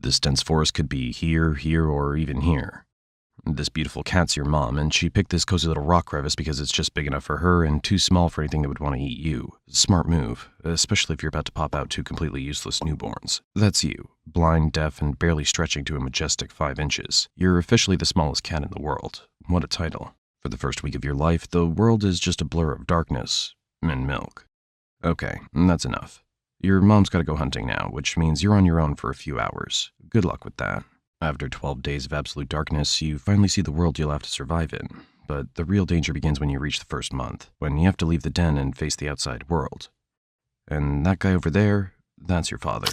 This dense forest could be here, here, or even here. This beautiful cat's your mom, and she picked this cozy little rock crevice because it's just big enough for her and too small for anything that would want to eat you. Smart move, especially if you're about to pop out two completely useless newborns. That's you, blind, deaf, and barely stretching to a majestic 5 inches. You're officially the smallest cat in the world. What a title. For the first week of your life, the world is just a blur of darkness and milk. Okay, that's enough. Your mom's gotta go hunting now, which means you're on your own for a few hours. Good luck with that. After 12 days of absolute darkness, you finally see the world you'll have to survive in. But the real danger begins when you reach the first month, when you have to leave the den and face the outside world. And that guy over there, that's your father.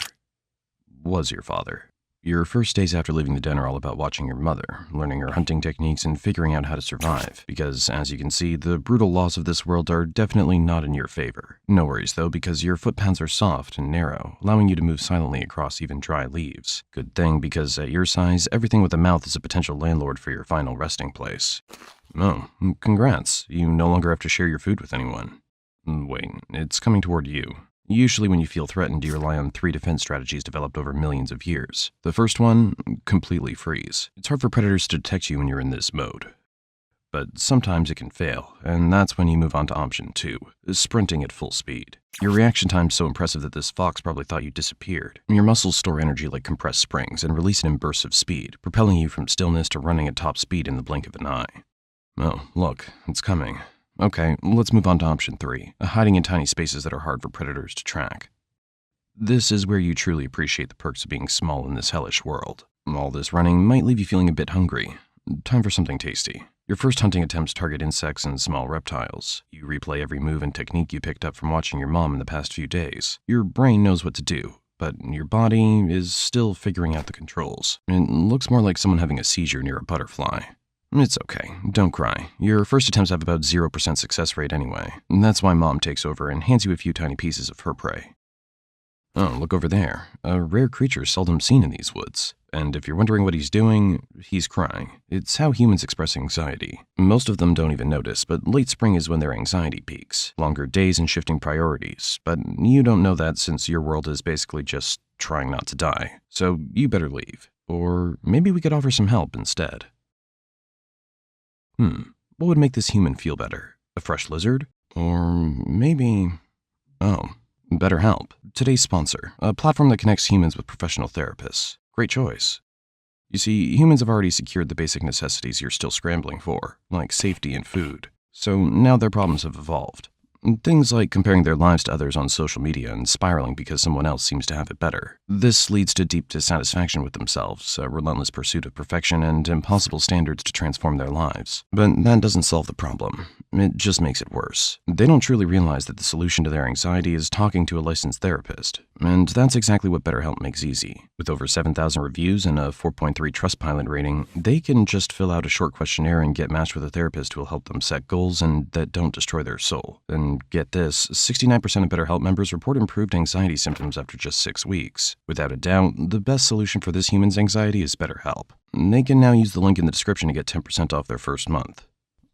Was your father. Your first days after leaving the den are all about watching your mother, learning her hunting techniques, and figuring out how to survive. Because, as you can see, the brutal laws of this world are definitely not in your favor. No worries, though, because your footpaths are soft and narrow, allowing you to move silently across even dry leaves. Good thing, because at your size, everything with a mouth is a potential landlord for your final resting place. Oh, congrats. You no longer have to share your food with anyone. Wait, it's coming toward you. Usually when you feel threatened, you rely on 3 defense strategies developed over millions of years. The first one, completely freeze. It's hard for predators to detect you when you're in this mode. But sometimes it can fail, and that's when you move on to option 2, sprinting at full speed. Your reaction time's so impressive that this fox probably thought you disappeared. Your muscles store energy like compressed springs and release it in bursts of speed, propelling you from stillness to running at top speed in the blink of an eye. Oh, look, it's coming. Okay, let's move on to option 3, hiding in tiny spaces that are hard for predators to track. This is where you truly appreciate the perks of being small in this hellish world. All this running might leave you feeling a bit hungry. Time for something tasty. Your first hunting attempts target insects and small reptiles. You replay every move and technique you picked up from watching your mom in the past few days. Your brain knows what to do, but your body is still figuring out the controls. It looks more like someone having a seizure near a butterfly. It's okay, don't cry. Your first attempts have about 0% success rate anyway. That's why Mom takes over and hands you a few tiny pieces of her prey. Oh, look over there. A rare creature seldom seen in these woods. And if you're wondering what he's doing, he's crying. It's how humans express anxiety. Most of them don't even notice, but late spring is when their anxiety peaks. Longer days and shifting priorities. But you don't know that since your world is basically just trying not to die. So you better leave. Or maybe we could offer some help instead. What would make this human feel better? A fresh lizard? Or maybe... Oh, BetterHelp. Today's sponsor. A platform that connects humans with professional therapists. Great choice. You see, humans have already secured the basic necessities you're still scrambling for, like safety and food. So now their problems have evolved. Things like comparing their lives to others on social media and spiraling because someone else seems to have it better. This leads to deep dissatisfaction with themselves, a relentless pursuit of perfection, and impossible standards to transform their lives. But that doesn't solve the problem. It just makes it worse. They don't truly realize that the solution to their anxiety is talking to a licensed therapist. And that's exactly what BetterHelp makes easy. With over 7,000 reviews and a 4.3 Trustpilot rating, they can just fill out a short questionnaire and get matched with a therapist who will help them set goals and that don't destroy their soul. And get this, 69% of BetterHelp members report improved anxiety symptoms after just 6 weeks. Without a doubt, the best solution for this human's anxiety is BetterHelp. They can now use the link in the description to get 10% off their first month.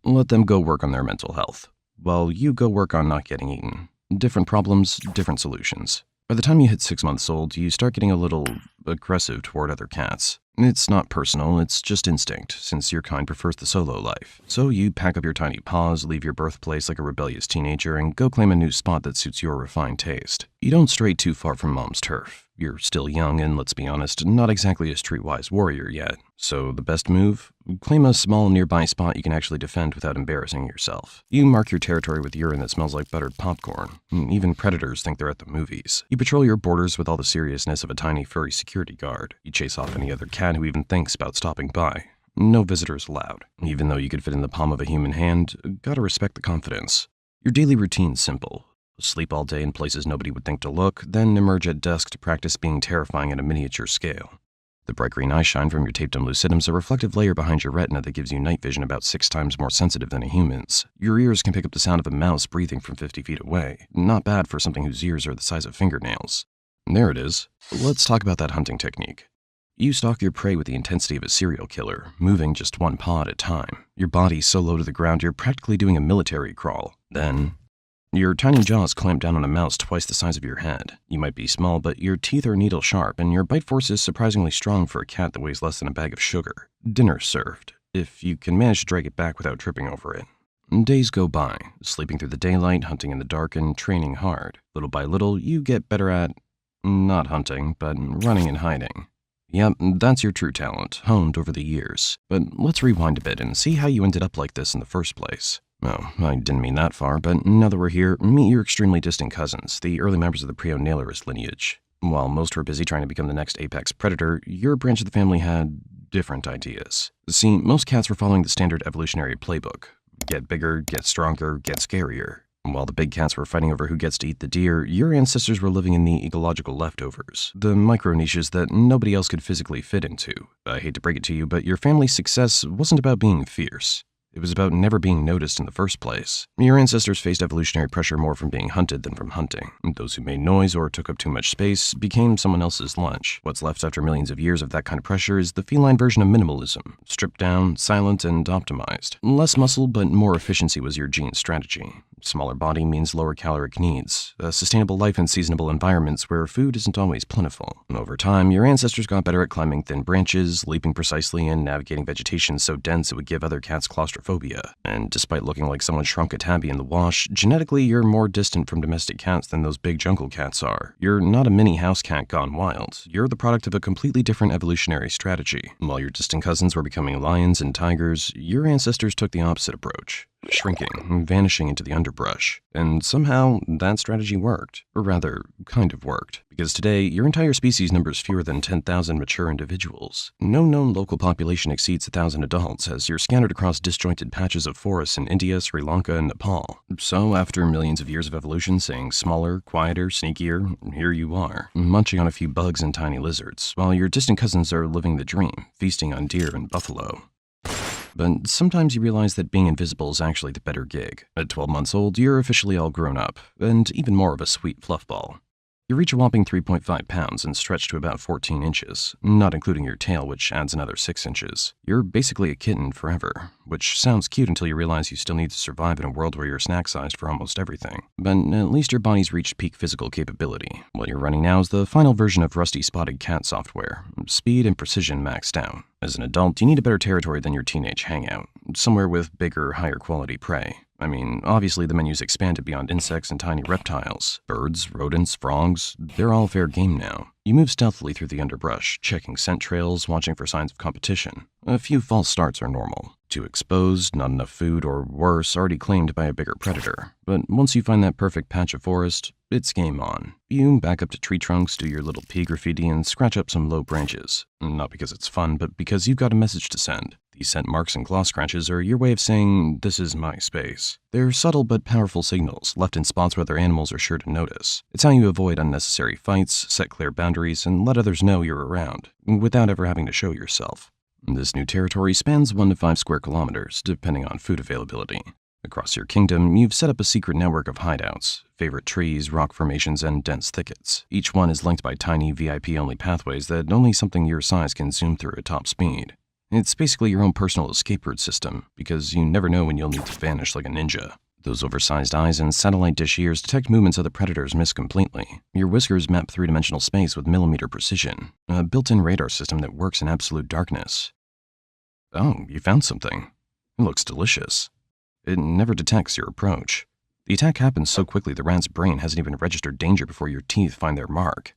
Let them go work on their mental health, while you go work on not getting eaten. Different problems, different solutions. By the time you hit 6 months old, you start getting a little aggressive toward other cats. It's not personal, it's just instinct, since your kind prefers the solo life. So you pack up your tiny paws, leave your birthplace like a rebellious teenager, and go claim a new spot that suits your refined taste. You don't stray too far from Mom's turf. You're still young and, let's be honest, not exactly a streetwise warrior yet. So the best move? Claim a small nearby spot you can actually defend without embarrassing yourself. You mark your territory with urine that smells like buttered popcorn. Even predators think they're at the movies. You patrol your borders with all the seriousness of a tiny furry security guard. You chase off any other cat who even thinks about stopping by. No visitors allowed. Even though you could fit in the palm of a human hand, gotta respect the confidence. Your daily routine's simple. Sleep all day in places nobody would think to look, then emerge at dusk to practice being terrifying at a miniature scale. The bright green eye shine from your tapetum lucidum's a reflective layer behind your retina that gives you night vision about 6 times more sensitive than a human's. Your ears can pick up the sound of a mouse breathing from 50 feet away. Not bad for something whose ears are the size of fingernails. There it is. Let's talk about that hunting technique. You stalk your prey with the intensity of a serial killer, moving just one paw at a time. Your body so low to the ground you're practically doing a military crawl. Then, Your tiny jaws clamp down on a mouse twice the size of your head. You might be small, but your teeth are needle sharp, and your bite force is surprisingly strong for a cat that weighs less than a bag of sugar. Dinner served, if you can manage to drag it back without tripping over it. Days go by, sleeping through the daylight, hunting in the dark, and training hard. Little by little, you get better at not hunting, but running and hiding. Yep, that's your true talent, honed over the years. But let's rewind a bit and see how you ended up like this in the first place. Oh, I didn't mean that far, but now that we're here, meet your extremely distant cousins, the early members of the Preonailurus lineage. While most were busy trying to become the next apex predator, your branch of the family had different ideas. See, most cats were following the standard evolutionary playbook. Get bigger, get stronger, get scarier. While the big cats were fighting over who gets to eat the deer, your ancestors were living in the ecological leftovers, the micro niches that nobody else could physically fit into. I hate to break it to you, but your family's success wasn't about being fierce. It was about never being noticed in the first place. Your ancestors faced evolutionary pressure more from being hunted than from hunting. Those who made noise or took up too much space became someone else's lunch. What's left after millions of years of that kind of pressure is the feline version of minimalism. Stripped down, silent, and optimized. Less muscle, but more efficiency was your gene strategy. Smaller body means lower caloric needs, a sustainable life in seasonable environments where food isn't always plentiful. Over time, your ancestors got better at climbing thin branches, leaping precisely, and navigating vegetation so dense it would give other cats claustrophobia. And despite looking like someone shrunk a tabby in the wash, genetically you're more distant from domestic cats than those big jungle cats are. You're not a mini house cat gone wild. You're the product of a completely different evolutionary strategy. While your distant cousins were becoming lions and tigers, your ancestors took the opposite approach. Shrinking, vanishing into the underbrush. And somehow, that strategy worked. Or rather, kind of worked. Because today, your entire species numbers fewer than 10,000 mature individuals. No known local population exceeds 1,000 adults, as you're scattered across disjointed patches of forests in India, Sri Lanka, and Nepal. So, after millions of years of evolution saying smaller, quieter, sneakier, here you are, munching on a few bugs and tiny lizards, while your distant cousins are living the dream, feasting on deer and buffalo. But sometimes you realize that being invisible is actually the better gig. At 12 months old, you're officially all grown up, and even more of a sweet fluffball. You reach a whopping 3.5 pounds and stretch to about 14 inches, not including your tail, which adds another 6 inches. You're basically a kitten forever, which sounds cute until you realize you still need to survive in a world where you're snack-sized for almost everything. But at least your body's reached peak physical capability. What you're running now is the final version of Rusty Spotted Cat software, speed and precision maxed out. As an adult, you need a better territory than your teenage hangout, somewhere with bigger, higher quality prey. I mean, obviously the menu's expanded beyond insects and tiny reptiles. Birds, rodents, frogs, they're all fair game now. You move stealthily through the underbrush, checking scent trails, watching for signs of competition. A few false starts are normal. Too exposed, not enough food, or worse, already claimed by a bigger predator. But once you find that perfect patch of forest, it's game on. You back up to tree trunks, do your little pea graffiti, and scratch up some low branches. Not because it's fun, but because you've got a message to send. These scent marks and claw scratches are your way of saying, this is my space. They're subtle but powerful signals, left in spots where other animals are sure to notice. It's how you avoid unnecessary fights, set clear boundaries, and let others know you're around, without ever having to show yourself. This new territory spans 1 to 5 square kilometers, depending on food availability. Across your kingdom, you've set up a secret network of hideouts, favorite trees, rock formations, and dense thickets. Each one is linked by tiny VIP-only pathways that only something your size can zoom through at top speed. It's basically your own personal escape route system, because you never know when you'll need to vanish like a ninja. Those oversized eyes and satellite dish ears detect movements other predators miss completely. Your whiskers map three-dimensional space with millimeter precision, a built-in radar system that works in absolute darkness. Oh, you found something. It looks delicious. It never detects your approach. The attack happens so quickly the rat's brain hasn't even registered danger before your teeth find their mark.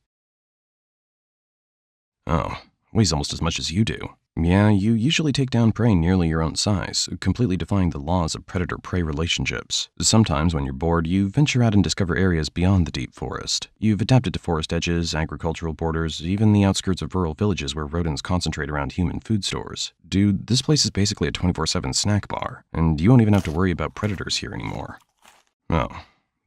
Oh, weighs almost as much as you do. Yeah, you usually take down prey nearly your own size, completely defying the laws of predator-prey relationships. Sometimes, when you're bored, you venture out and discover areas beyond the deep forest. You've adapted to forest edges, agricultural borders, even the outskirts of rural villages where rodents concentrate around human food stores. Dude, this place is basically a 24/7 snack bar, and you won't even have to worry about predators here anymore. Oh,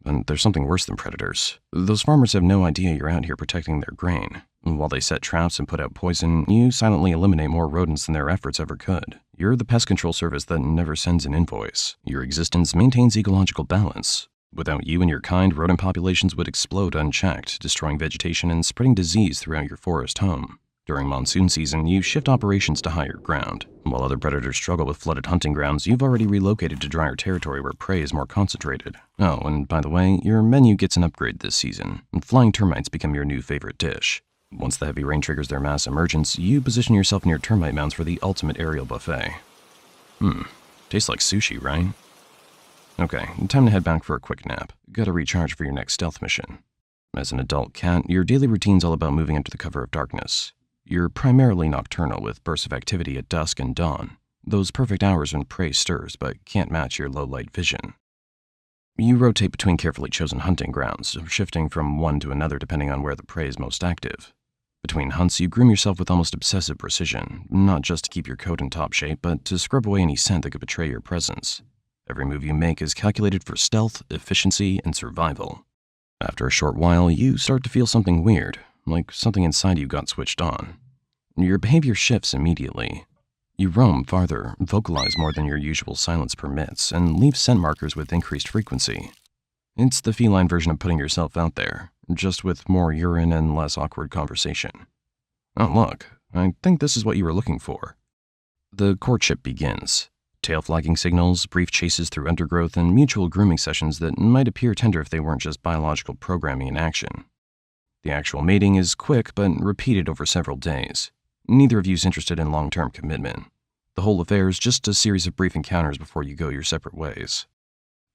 and there's something worse than predators. Those farmers have no idea you're out here protecting their grain. While they set traps and put out poison, you silently eliminate more rodents than their efforts ever could. You're the pest control service that never sends an invoice. Your existence maintains ecological balance. Without you and your kind, rodent populations would explode unchecked, destroying vegetation and spreading disease throughout your forest home. During monsoon season, you shift operations to higher ground. While other predators struggle with flooded hunting grounds, you've already relocated to drier territory where prey is more concentrated. Oh, and by the way, your menu gets an upgrade this season, and flying termites become your new favorite dish. Once the heavy rain triggers their mass emergence, you position yourself near termite mounds for the ultimate aerial buffet. Tastes like sushi, right? Okay, time to head back for a quick nap. Gotta recharge for your next stealth mission. As an adult cat, your daily routine's all about moving under the cover of darkness. You're primarily nocturnal with bursts of activity at dusk and dawn, those perfect hours when prey stirs but can't match your low-light vision. You rotate between carefully chosen hunting grounds, shifting from one to another depending on where the prey is most active. Between hunts, you groom yourself with almost obsessive precision, not just to keep your coat in top shape, but to scrub away any scent that could betray your presence. Every move you make is calculated for stealth, efficiency, and survival. After a short while, you start to feel something weird, like something inside you got switched on. Your behavior shifts immediately. You roam farther, vocalize more than your usual silence permits, and leave scent markers with increased frequency. It's the feline version of putting yourself out there, just with more urine and less awkward conversation. Oh look, I think this is what you were looking for. The courtship begins. Tail flagging signals, brief chases through undergrowth, and mutual grooming sessions that might appear tender if they weren't just biological programming in action. The actual mating is quick but repeated over several days. Neither of you is interested in long-term commitment. The whole affair is just a series of brief encounters before you go your separate ways.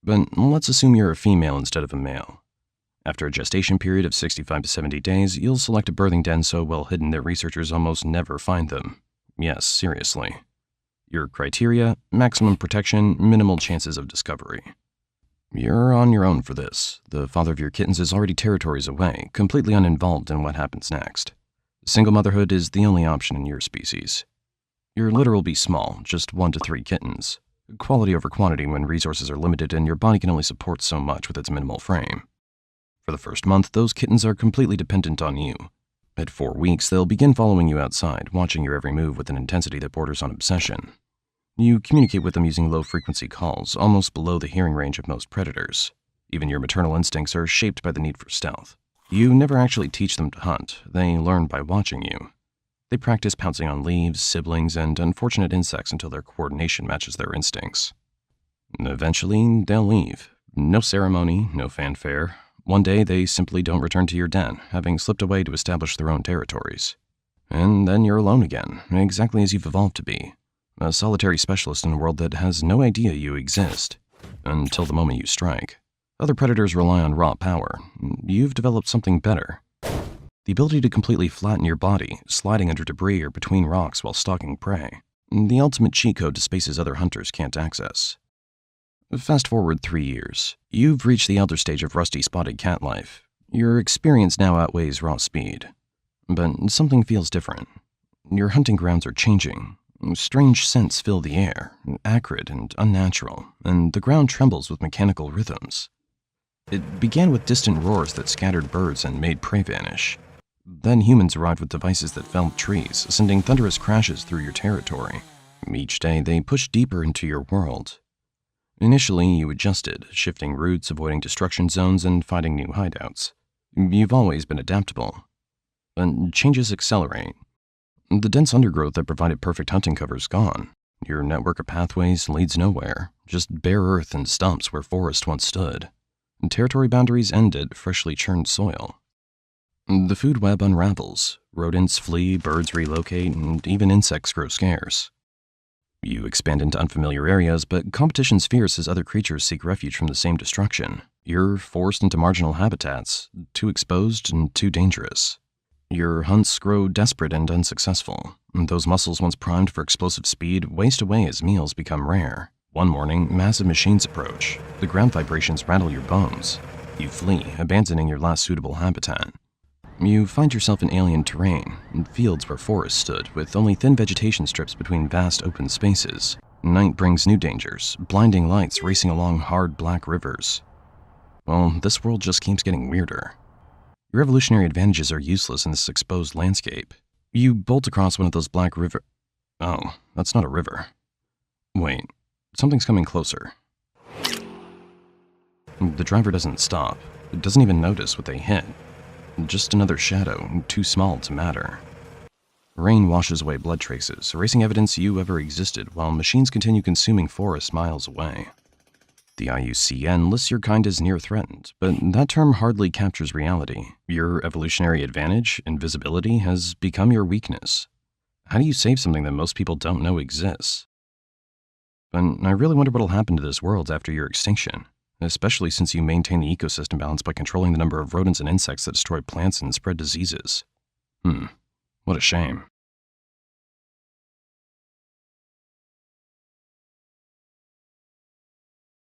But let's assume you're a female instead of a male. After a gestation period of 65 to 70 days, you'll select a birthing den so well hidden that researchers almost never find them. Yes, seriously. Your criteria: maximum protection, minimal chances of discovery. You're on your own for this. The father of your kittens is already territories away, completely uninvolved in what happens next. Single motherhood is the only option in your species. Your litter will be small, just 1 to 3 kittens. Quality over quantity when resources are limited and your body can only support so much with its minimal frame. For the first month, those kittens are completely dependent on you. At 4 weeks, they'll begin following you outside, watching your every move with an intensity that borders on obsession. You communicate with them using low-frequency calls, almost below the hearing range of most predators. Even your maternal instincts are shaped by the need for stealth. You never actually teach them to hunt. They learn by watching you. They practice pouncing on leaves, siblings, and unfortunate insects until their coordination matches their instincts. Eventually, they'll leave. No ceremony, no fanfare. One day, they simply don't return to your den, having slipped away to establish their own territories. And then you're alone again, exactly as you've evolved to be. A solitary specialist in a world that has no idea you exist, until the moment you strike. Other predators rely on raw power. You've developed something better. The ability to completely flatten your body, sliding under debris or between rocks while stalking prey. The ultimate cheat code to spaces other hunters can't access. Fast forward 3 years. You've reached the elder stage of rusty-spotted cat life. Your experience now outweighs raw speed. But something feels different. Your hunting grounds are changing. Strange scents fill the air, acrid and unnatural, and the ground trembles with mechanical rhythms. It began with distant roars that scattered birds and made prey vanish. Then humans arrived with devices that felled trees, sending thunderous crashes through your territory. Each day, they pushed deeper into your world. Initially, you adjusted, shifting routes, avoiding destruction zones, and finding new hideouts. You've always been adaptable. But changes accelerate. The dense undergrowth that provided perfect hunting cover is gone. Your network of pathways leads nowhere, just bare earth and stumps where forest once stood. Territory boundaries end at freshly churned soil. The food web unravels. Rodents flee, birds relocate, and even insects grow scarce. You expand into unfamiliar areas, but competition's fierce as other creatures seek refuge from the same destruction. You're forced into marginal habitats, too exposed and too dangerous. Your hunts grow desperate and unsuccessful. Those muscles once primed for explosive speed waste away as meals become rare. One morning, massive machines approach. The ground vibrations rattle your bones. You flee, abandoning your last suitable habitat. You find yourself in alien terrain, in fields where forests stood, with only thin vegetation strips between vast open spaces. Night brings new dangers, blinding lights racing along hard black rivers. Well, this world just keeps getting weirder. Your evolutionary advantages are useless in this exposed landscape. You bolt across one of those black river... Oh, that's not a river. Wait, something's coming closer. The driver doesn't stop. Doesn't even notice what they hit. Just another shadow, too small to matter. Rain washes away blood traces, erasing evidence you ever existed, while machines continue consuming forests miles away. The IUCN lists your kind as near threatened, but that term hardly captures reality. Your evolutionary advantage, invisibility, has become your weakness. How do you save something that most people don't know exists? And I really wonder what'll happen to this world after your extinction, especially since you maintain the ecosystem balance by controlling the number of rodents and insects that destroy plants and spread diseases. What a shame.